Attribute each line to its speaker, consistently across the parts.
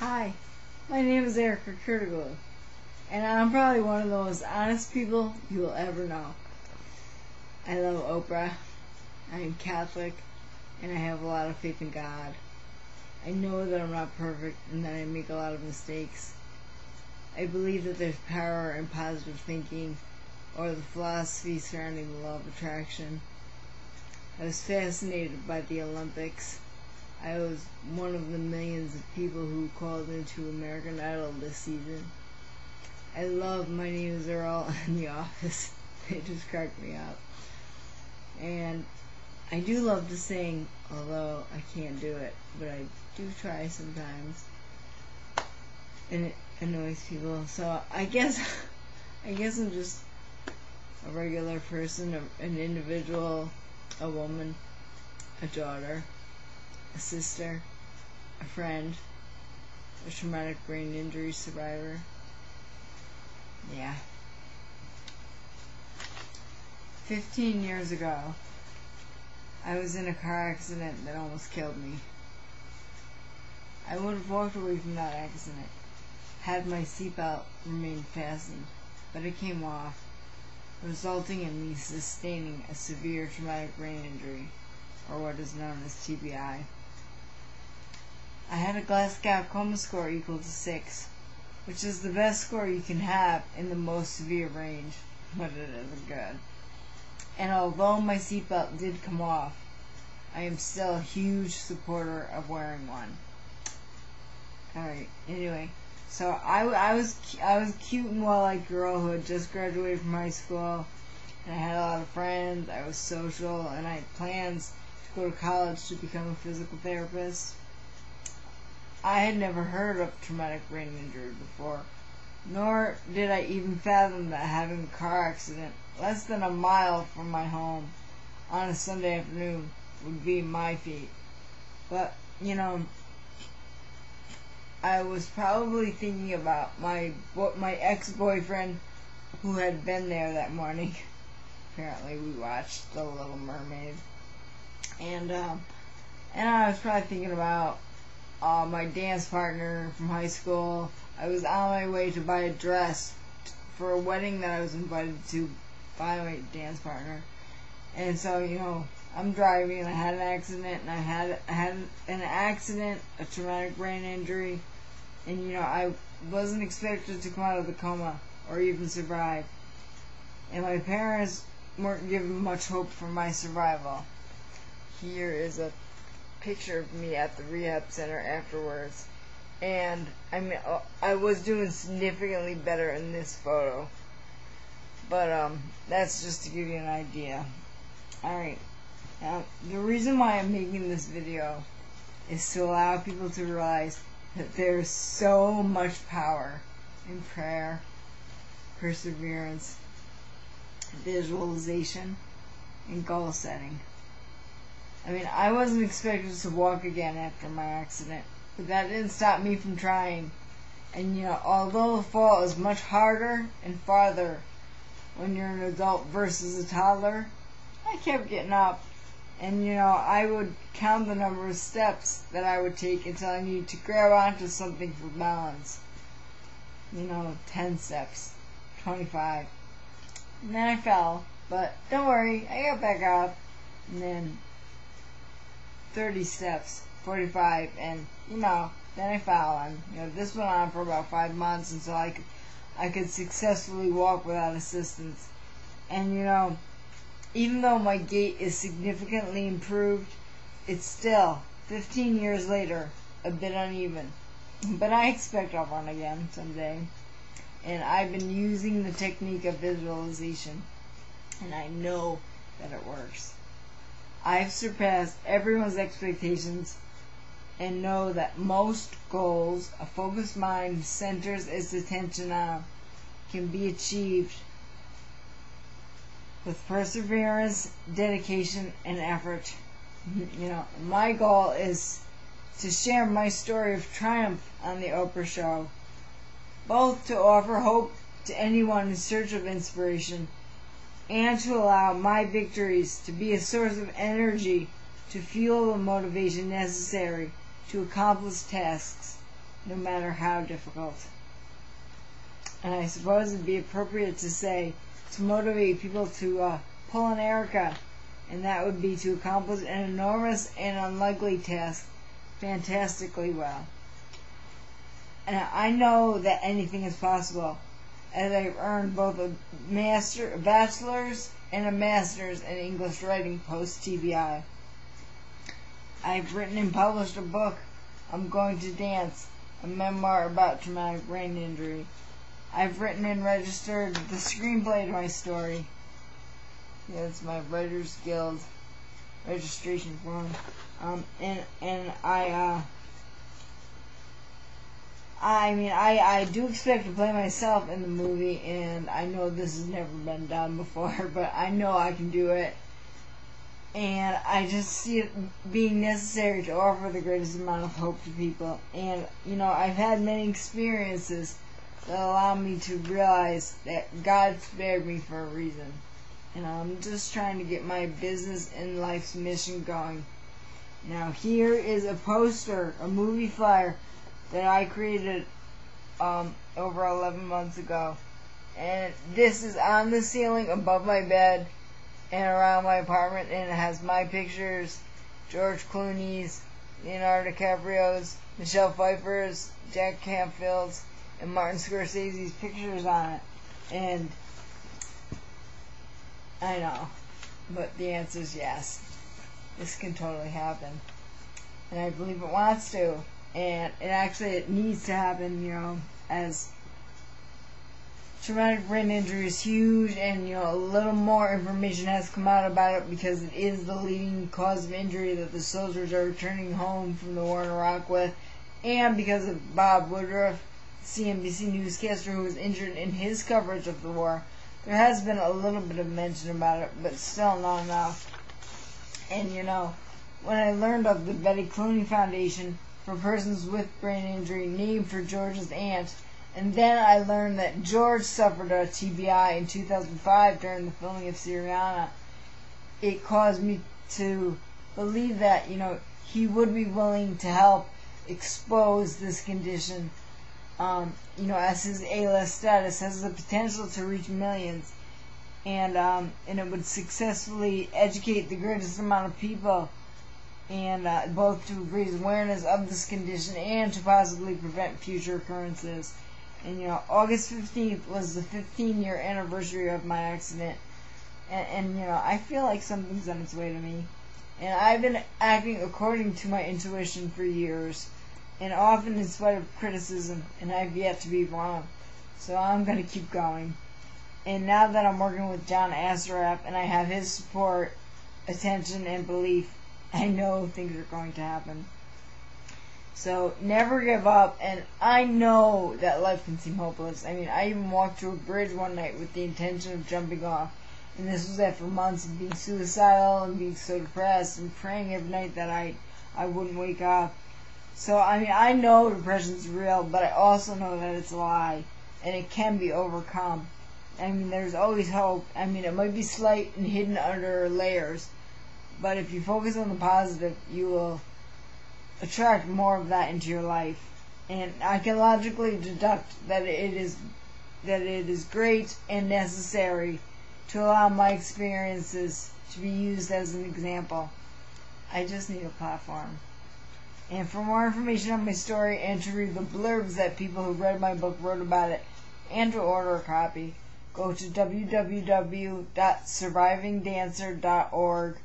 Speaker 1: Hi, my name is Erika, and I'm probably one of the most honest people you will ever know. I love Oprah, I am Catholic, and I have a lot of faith in God. I know that I'm not perfect and that I make a lot of mistakes. I believe that there's power in positive thinking or the philosophy surrounding the law of attraction. I was fascinated by the Olympics. I was one of the millions of people who called into American Idol this season. I love My Name is Earl and The Office. They just crack me up. And I do love to sing, although I can't do it, but I do try sometimes. And it annoys people. So I guess I'm just a regular person, an individual, a woman, a daughter, a sister, a friend, a traumatic brain injury survivor. Yeah. 15 years ago, I was in a car accident that almost killed me. I would have walked away from that accident had my seatbelt remained fastened, but it came off, resulting in me sustaining a severe traumatic brain injury, or what is known as TBI. I had a Glasgow coma score equal to 6, which is the best score you can have in the most severe range, but it isn't good. And although my seatbelt did come off, I am still a huge supporter of wearing one. Alright, anyway, so I was cute and well-liked girl who had just graduated from high school, and I had a lot of friends, I was social, and I had plans to go to college to become a physical therapist. I had never heard of traumatic brain injury before, nor did I even fathom that having a car accident less than a mile from my home on a Sunday afternoon would be my fate. But, you know, I was probably thinking about my ex-boyfriend who had been there that morning. Apparently we watched The Little Mermaid. And I was probably thinking about my dance partner from high school. I was on my way to buy a dress for a wedding that I was invited to by my dance partner. And so, you know, I'm driving and I had an accident, and I had an accident, a traumatic brain injury, and you know, I wasn't expected to come out of the coma or even survive. And my parents weren't given much hope for my survival. Here is a picture of me at the rehab center afterwards, and I mean, I was doing significantly better in this photo, but that's just to give you an idea. Alright, now the reason why I'm making this video is to allow people to realize that there's so much power in prayer, perseverance, visualization, and goal setting. I mean, I wasn't expected to walk again after my accident, but that didn't stop me from trying. And you know, although the fall is much harder and farther when you're an adult versus a toddler, I kept getting up. And you know, I would count the number of steps that I would take until I needed to grab onto something for balance. You know, 10 steps, 25. And then I fell, but don't worry, I got back up. And then 30 steps, 45, and you know, then I fell, and you know, this went on for about 5 months until I could successfully walk without assistance. And you know, even though my gait is significantly improved, it's still 15 years later a bit uneven. But I expect I'll run again someday. And I've been using the technique of visualization, and I know that it works. I've surpassed everyone's expectations and know that most goals a focused mind centers its attention on can be achieved with perseverance, dedication, and effort. You know, my goal is to share my story of triumph on the Oprah Show, both to offer hope to anyone in search of inspiration and to allow my victories to be a source of energy to fuel the motivation necessary to accomplish tasks no matter how difficult. And I suppose it'd be appropriate to say, to motivate people to pull an Erika, and that would be to accomplish an enormous and unlikely task fantastically well. And I know that anything is possible, as I've earned both a bachelor's and a master's in English writing post-TBI. I've written and published a book, I'm Going to Dance, a memoir about traumatic brain injury. I've written and registered the screenplay to my story. Yeah, it's my Writers Guild registration form. I do expect to play myself in the movie, and I know this has never been done before, but I know I can do it. And I just see it being necessary to offer the greatest amount of hope to people. And, I've had many experiences that allow me to realize that God spared me for a reason. And I'm just trying to get my business and life's mission going. Now here is a poster, a movie flyer, that I created over 11 months ago. And this is on the ceiling above my bed and around my apartment, and it has my pictures, George Clooney's, Leonardo DiCaprio's, Michelle Pfeiffer's, Jack Canfield's, and Martin Scorsese's pictures on it. And I know, but the answer is yes. This can totally happen. And I believe it wants to. And it needs to happen, as traumatic brain injury is huge, and, a little more information has come out about it because it is the leading cause of injury that the soldiers are returning home from the war in Iraq with, and because of Bob Woodruff, CNBC newscaster, who was injured in his coverage of the war. There has been a little bit of mention about it, but still not enough. And, when I learned of the Betty Clooney Foundation for persons with brain injury named for George's aunt, and then I learned that George suffered a TBI in 2005 during the filming of Syriana, it caused me to believe that, he would be willing to help expose this condition, as his A-list status has the potential to reach millions, and it would successfully educate the greatest amount of people, and both to raise awareness of this condition and to possibly prevent future occurrences. And August 15th was the 15-year anniversary of my accident, and I feel like something's on its way to me, and I've been acting according to my intuition for years, and often in spite of criticism, and I've yet to be wrong. So I'm going to keep going. And now that I'm working with John Assaraf and I have his support, attention, and belief, I know things are going to happen. So never give up, and I know that life can seem hopeless. I even walked to a bridge one night with the intention of jumping off, and this was after months of being suicidal and being so depressed and praying every night that I wouldn't wake up. So, I know depression's real, but I also know that it's a lie, and it can be overcome. There's always hope. It might be slight and hidden under layers, but if you focus on the positive, you will attract more of that into your life. And I can logically deduct that it is great and necessary to allow my experiences to be used as an example. I just need a platform. And for more information on my story, and to read the blurbs that people who read my book wrote about it, and to order a copy, go to www.survivingdancer.org,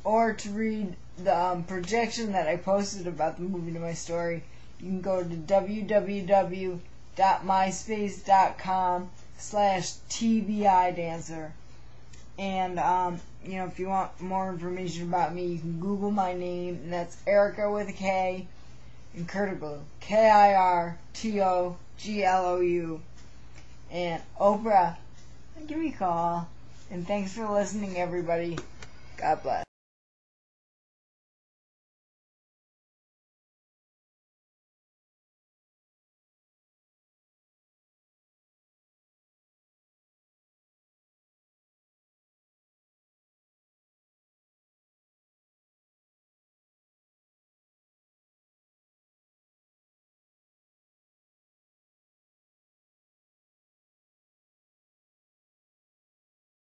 Speaker 1: or to read the projection that I posted about the movie to my story, you can go to www.myspace.com/TBIdancer. And, if you want more information about me, you can Google my name, and that's Erika with a K, and Kirtoglou, KIRTOGLOU. And Oprah, give me a call. And thanks for listening, everybody. God bless.